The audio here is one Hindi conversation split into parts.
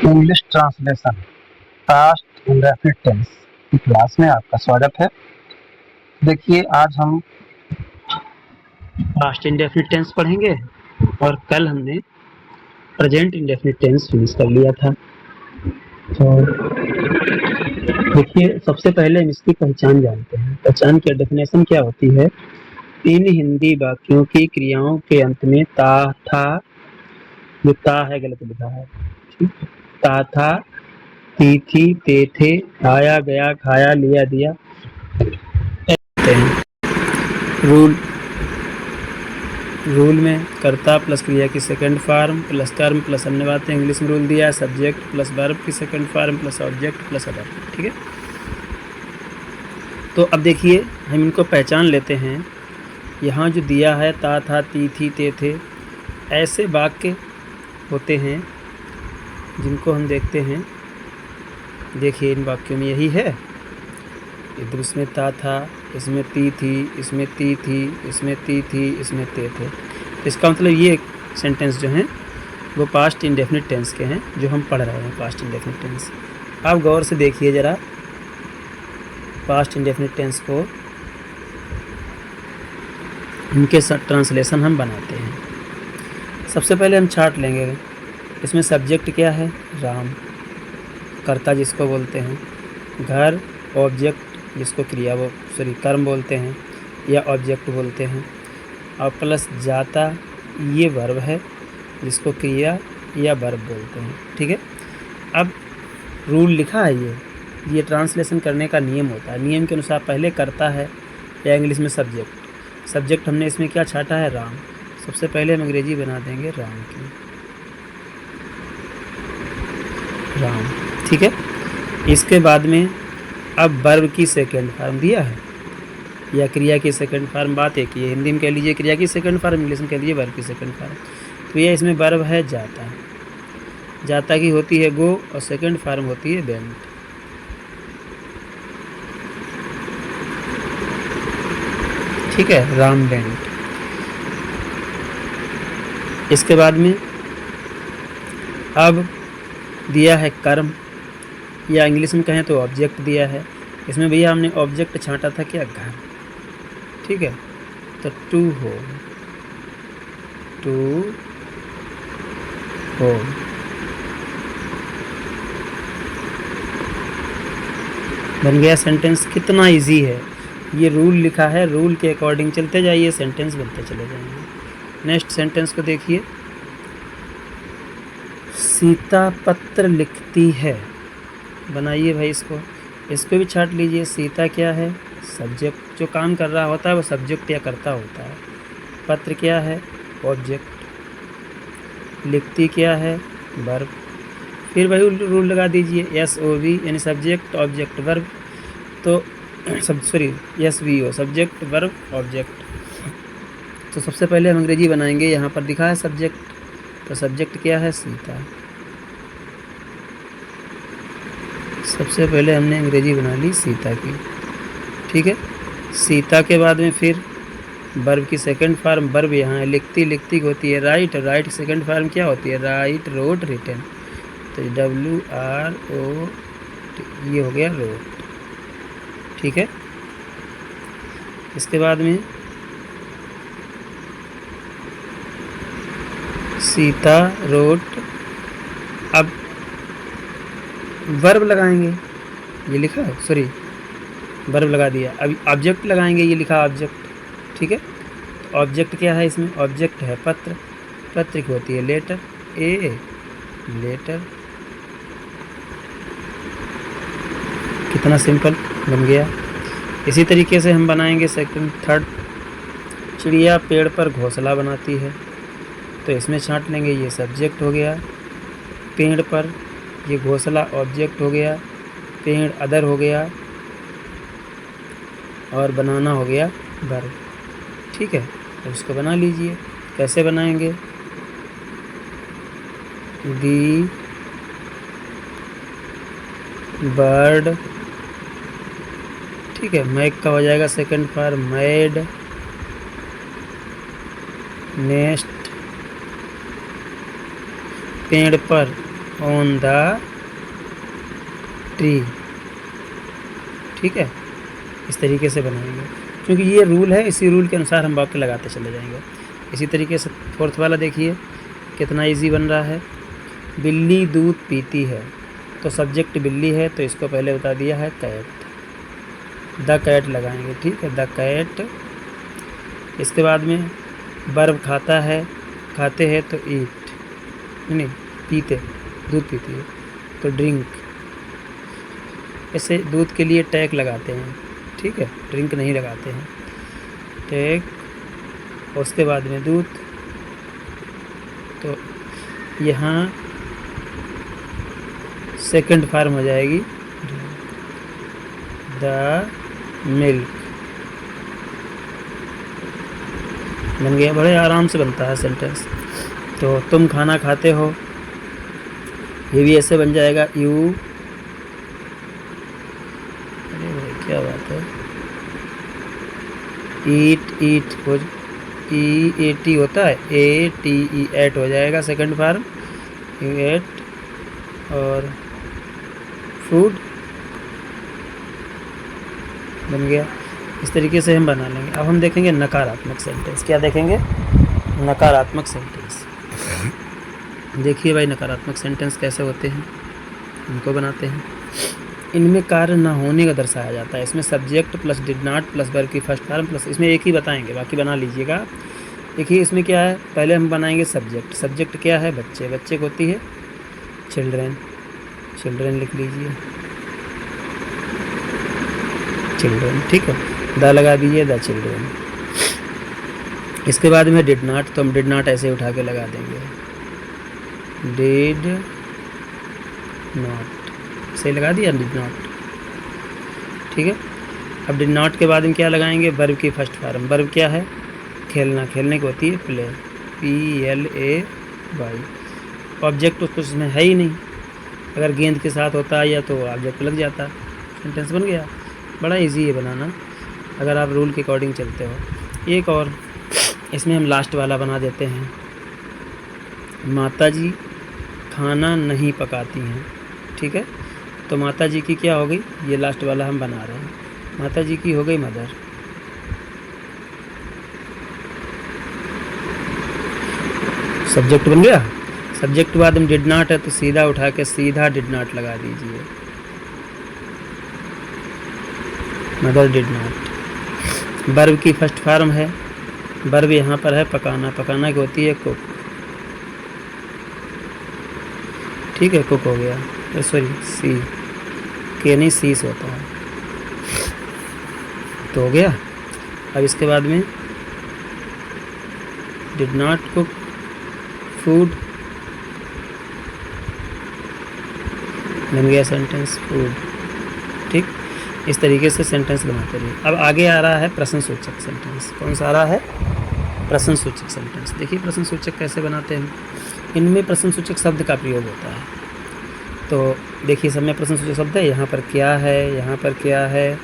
English translation past indefinite tense की क्लास में आपका स्वागत है। देखिए, आज हम पास्ट इंडेफिनिट टेंस पढ़ेंगे और कल हमने प्रेजेंट इंडेफिनिट टेंस फिनिश कर लिया था। तो देखिए, सबसे पहले हम इसकी पहचान जानते हैं। पहचान की डेफिनेशन क्या होती है? इन हिंदी वाक्यों की क्रियाओं के अंत में ता, था, जो ता है गलत लिखा है, ता, था, थी, ते, थे, आया, गया, खाया, लिया, दिया। रूल में कर्ता प्लस क्रिया की second form plus term plus अन्य बातें। इंग्लिश में रूल दिया है सब्जेक्ट प्लस वर्ब की second form plus object plus other. ठीक है, तो अब देखिए हम इनको पहचान लेते हैं। यहाँ जो दिया है ता, था, ती, थी, ते, थे, ऐसे वाक्य होते हैं जिनको हम देखते हैं। देखिए इन वाक्यों में यही है, इधर इसमें ता था, इसमें ती थी, इसमें ती थी, इसमें ती थी, इसमें ते थे। इसका मतलब ये सेंटेंस जो हैं वो पास्ट इंडेफिनिट टेंस के हैं जो हम पढ़ रहे हैं, पास्ट इंडेफिनिट टेंस। आप गौर से देखिए ज़रा पास्ट इंडेफिनिट टेंस को, इनके ट्रांसलेशन हम बनाते हैं। सबसे पहले हम छाट लेंगे। इसमें सब्जेक्ट क्या है? राम, कर्ता जिसको बोलते हैं, घर ऑब्जेक्ट जिसको क्रिया कर्म बोलते हैं या ऑब्जेक्ट बोलते हैं, और प्लस जाता ये वर्ब है जिसको क्रिया या वर्ब बोलते हैं। ठीक है, अब रूल लिखा है, ये ट्रांसलेशन करने का नियम होता है। नियम के अनुसार पहले कर्ता है या इंग्लिश में सब्जेक्ट हमने इसमें क्या छाटा है? राम। सबसे पहले हम अंग्रेजी बना देंगे राम की, राम। ठीक है, इसके बाद में अब वर्ब की सेकंड फॉर्म दिया है या क्रिया की सेकंड फॉर्म, बात एक ही है। हिंदी में कह लीजिए क्रिया की सेकंड फॉर्म, इंग्लिश में कह लीजिए वर्ब की सेकंड फॉर्म। तो ये इसमें वर्ब है जाता, जाता की होती है गो और सेकंड फॉर्म होती है वेंट। ठीक है, राम वेंट। इसके बाद में अब दिया है कर्म या इंग्लिश में कहें तो ऑब्जेक्ट दिया है। इसमें भैया हमने ऑब्जेक्ट छांटा था क्या? घर। ठीक है, तो टू होम, टू होम। बन गया सेंटेंस। कितना इजी है, ये रूल लिखा है, रूल के अकॉर्डिंग चलते जाइए, सेंटेंस बनते चले जाएंगे। नेक्स्ट सेंटेंस को देखिए, सीता पत्र लिखती है। बनाइए भाई इसको भी छाट लीजिए। सीता क्या है? सब्जेक्ट, जो काम कर रहा होता है वो सब्जेक्ट या कर्ता होता है। पत्र क्या है? ऑब्जेक्ट। लिखती क्या है? वर्ब। फिर वही रूल लगा दीजिए, SOV यानी सब्जेक्ट ऑब्जेक्ट वर्ब। तो SVO सब्जेक्ट वर्ब ऑब्जेक्ट। तो सबसे पहले हम अंग्रेजी बनाएंगे। यहाँ पर दिखा है सब्जेक्ट, तो सब्जेक्ट क्या है? सीता। सबसे पहले हमने अंग्रेजी बना ली सीता की। ठीक है, सीता के बाद में फिर वर्ब की सेकंड फॉर्म वर्ब यहाँ है। लिखती होती है राइट, राइट की सेकंड फॉर्म क्या होती है? Write, wrote, written. तो WRO, ये हो गया रोट। ठीक है, इसके बाद में सीता रोट। अब वर्ब लगाएंगे, ये लिखा है, वर्ब लगा दिया। अभी ऑब्जेक्ट लगाएंगे, ये लिखा ऑब्जेक्ट। ठीक है, तो ऑब्जेक्ट क्या है? इसमें ऑब्जेक्ट है पत्र, पत्र की होती है लेटर, लेटर। कितना सिंपल बन गया। इसी तरीके से हम बनाएंगे सेकंड, थर्ड। चिड़िया पेड़ पर घोंसला बनाती है, तो इसमें छांट लेंगे, ये सब्जेक्ट हो गया। पेड़ पर, ये घोंसला ऑब्जेक्ट हो गया। पेड़ अदर हो गया और बनाना हो गया वर्ब। ठीक है, तो इसको बना लीजिए। कैसे बनाएंगे? दी बर्ड। ठीक है, मैक का हो जाएगा सेकंड फॉर्म मेड। नेक्स्ट, पेड़ पर ऑन द ट्री। ठीक है, इस तरीके से बनाएंगे, क्योंकि ये रूल है, इसी रूल के अनुसार हम वाक्य लगाते चले जाएंगे। इसी तरीके से फोर्थ वाला देखिए कितना इजी बन रहा है। बिल्ली दूध पीती है, तो सब्जेक्ट बिल्ली है, तो इसको पहले बता दिया है कैट, द कैट लगाएंगे। ठीक है, द कैट। इसके बाद में वर्ब खाता है, खाते हैं तो ईट, नहीं पीते, दूध पीती है तो ड्रिंक। ऐसे दूध के लिए टैग लगाते हैं। ठीक है, ड्रिंक नहीं लगाते हैं, टैग। और उसके बाद में दूध, तो यहाँ सेकंड फॉर्म हो जाएगी द मिल्क। बन गया, बड़े आराम से बनता है सेंटेंस। तो तुम खाना खाते हो, ये भी ऐसे बन जाएगा यू, अरे भाई क्या बात है, ईट, ईट हो, ई ए टी होता है, ए टी ई, एट हो जाएगा सेकंड फॉर्म, यू एट। और फूड बन गया। इस तरीके से हम बना लेंगे। अब हम देखेंगे नकारात्मक सेंटेंस। क्या देखेंगे? नकारात्मक सेंटेंस। देखिए भाई नकारात्मक सेंटेंस कैसे होते हैं, इनको बनाते हैं। इनमें कार्य ना होने का दर्शाया जाता है। इसमें subject plus did not plus verb की फर्स्ट फॉर्म प्लस, इसमें एक ही बताएंगे, बाकी बना लीजिएगा। देखिए इसमें क्या है, पहले हम बनाएंगे सब्जेक्ट। सब्जेक्ट क्या है? बच्चे। बच्चे को होती है चिल्ड्रेन, चिल्ड्रेन लिख लीजिए, चिल्ड्रेन। ठीक है, द लगा दीजिए, द चिल्ड्रेन। इसके बाद में डिड नॉट, तो हम डिड नॉट ऐसे उठा के लगा देंगे, डिड नॉट, सही लगा दिया डिड नॉट। ठीक है, अब डिड नॉट के बाद हम क्या लगाएंगे? वर्ब की फर्स्ट फॉर्म। वर्ब क्या है? खेलना, खेलने की होती है play, P L A Y. Object उसको इसमें है ही नहीं, अगर गेंद के साथ होता या तो ऑब्जेक्ट लग जाता, सेंटेंस बन गया। बड़ा इजी है बनाना अगर आप रूल के अकॉर्डिंग चलते हो। एक और इसमें हम लास्ट वाला बना देते हैं, माताजी खाना नहीं पकाती हैं। ठीक है, तो माताजी की क्या हो गई? ये लास्ट वाला हम बना रहे हैं, माताजी की हो गई मदर। सब्जेक्ट बन गया। सब्जेक्ट के बाद हम डिड नॉट है तो सीधा उठा के सीधा डिड नॉट लगा दीजिए, मदर डिड नॉट। वर्ब की फर्स्ट फॉर्म है, वर्ब यहाँ पर है पकाना, पकाना की होती है कुक। ठीक है, कुक हो गया, सॉरी सी के नहीं, सी से होता है, तो हो गया। अब इसके बाद में डिड नॉट कुक फूड, बन गया सेंटेंस फूड। ठीक, इस तरीके से सेंटेंस बनाते रहिए। अब आगे आ रहा है प्रश्नसूचक सेंटेंस। कौन सा आ रहा है? प्रश्नसूचक सेंटेंस। देखिए प्रश्नसूचक कैसे बनाते हैं। इनमें प्रश्नसूचक शब्द का प्रयोग होता है। तो देखिए सब में प्रश्नसूचक शब्द है, यहाँ पर क्या है, यहाँ पर क्या है,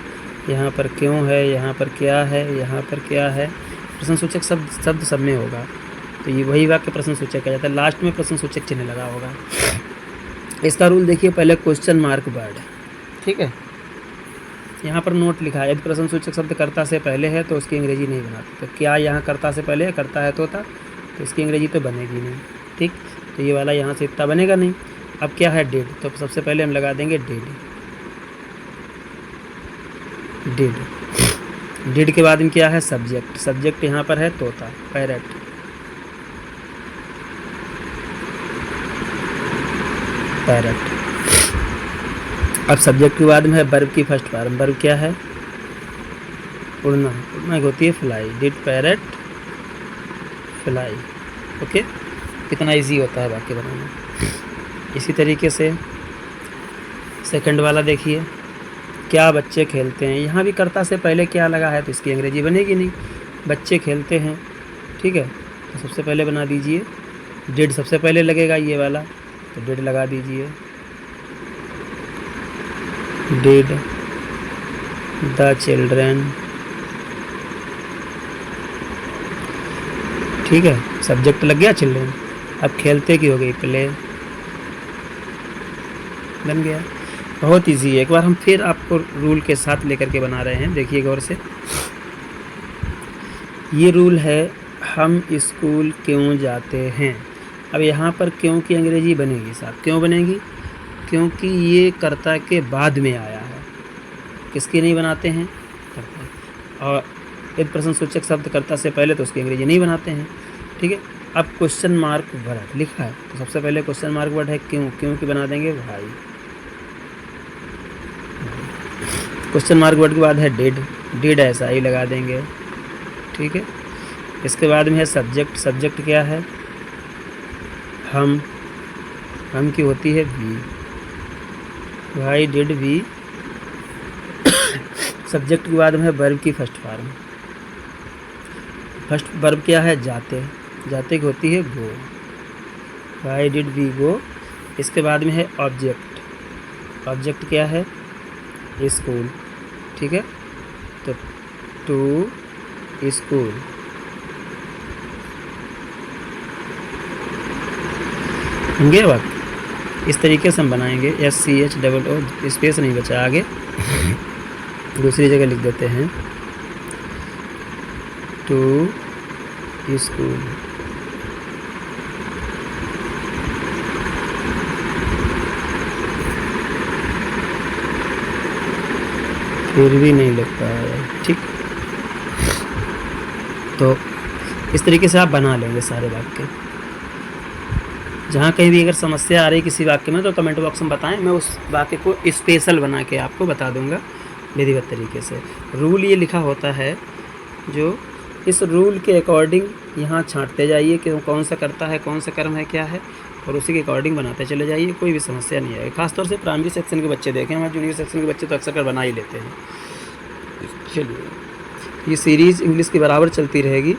यहाँ पर क्यों है, यहाँ पर क्या है, यहाँ पर क्या है। प्रश्नसूचक शब्द सब में होगा, तो ये वही वाक्य प्रश्नसूचक कहा जाता है। लास्ट में प्रश्नसूचक चिन्ह लगा होगा। इसका रूल देखिए, पहले क्वेश्चन मार्क वर्ड। ठीक है, यहाँ पर नोट लिखा है, यदि प्रश्नसूचक शब्द कर्ता से पहले है तो उसकी अंग्रेजी नहीं बनाते। तो क्या यहाँ कर्ता से पहले है? कर्ता है तोता, तो इसकी अंग्रेजी तो बनेगी नहीं। ठीक, तो ये वाला यहाँ से इतना बनेगा नहीं। अब क्या है? डिड, तो सबसे पहले हम लगा देंगे डिड, डिड। डिड के बाद में क्या है? सब्जेक्ट। सब्जेक्ट यहाँ पर है तोता, पैरट, पैरट। अब सब्जेक्ट के बाद में है वर्ब की फर्स्ट फॉर्म। वर्ब क्या है? उड़ना, उड़ना की होती है fly, did parrot fly. Okay, कितना इजी होता है वाक्य बनाना। इसी तरीके से सेकंड वाला देखिए, क्या बच्चे खेलते हैं। यहाँ भी कर्ता से पहले क्या लगा है तो इसकी अंग्रेजी बनेगी नहीं। बच्चे खेलते हैं। ठीक है, तो सबसे पहले बना दीजिए डिड, सबसे पहले लगेगा ये वाला, तो डिड लगा दीजिए, डिड द चिल्ड्रेन। ठीक है, सब्जेक्ट लग गया चिल्ड्रेन। अब खेलते की हो गई प्ले, बन गया। बहुत इजी है। एक बार हम फिर आपको रूल के साथ लेकर के बना रहे हैं, देखिए गौर से। ये रूल है, हम स्कूल क्यों जाते हैं। अब यहाँ पर क्यों की अंग्रेजी बनेगी साहब। क्यों बनेगी? क्योंकि ये कर्ता के बाद में आया है। किसकी नहीं बनाते हैं? कर्ता। और एक प्रश्नसूचक शब्द कर्ता से पहले तो उसकी अंग्रेजी नहीं बनाते हैं, ठीक है। अब क्वेश्चन मार्क वर्ड लिखा है तो सबसे पहले क्वेश्चन मार्क वर्ड है क्यों। क्यों की बना देंगे भाई। क्वेश्चन मार्क वर्ड के बाद है डिड। डिड ऐसा ही लगा देंगे, ठीक है। इसके बाद में है सब्जेक्ट। सब्जेक्ट क्या है? हम की होती है वी। भाई डिड वी। सब्जेक्ट के बाद में है वर्ब की फर्स्ट फॉर्म। फर्स्ट वर्ब क्या है? जाते। जाते की होती है go. Why did we go. इसके बाद में है ऑब्जेक्ट। ऑब्जेक्ट क्या है? स्कूल, ठीक है। तो टू स्कूल। होंगे वक्त इस तरीके से हम बनाएंगे। SCH स्पेस नहीं बचा आगे, दूसरी जगह लिख देते हैं टू स्कूल। फिर भी नहीं लग पाया, ठीक। तो इस तरीके से आप बना लेंगे सारे वाक्य। जहाँ कहीं भी अगर समस्या आ रही किसी वाक्य में तो कमेंट बॉक्स में बताएं, मैं उस वाक्य को स्पेशल बना के आपको बता दूंगा विधिवत तरीके से। रूल ये लिखा होता है, जो इस रूल के अकॉर्डिंग यहाँ छांटते जाइए कि कौन सा करता है, कौन सा कर्म है, क्या है, और उसी के अकॉर्डिंग बनाते चले जाइए। कोई भी समस्या नहीं आएगी। खासतौर से प्राइमरी सेक्शन के बच्चे देखें, हमारे जूनियर सेक्शन के बच्चे तो अक्सर कर बना ही लेते हैं। चलिए, ये सीरीज़ इंग्लिश की बराबर चलती रहेगी।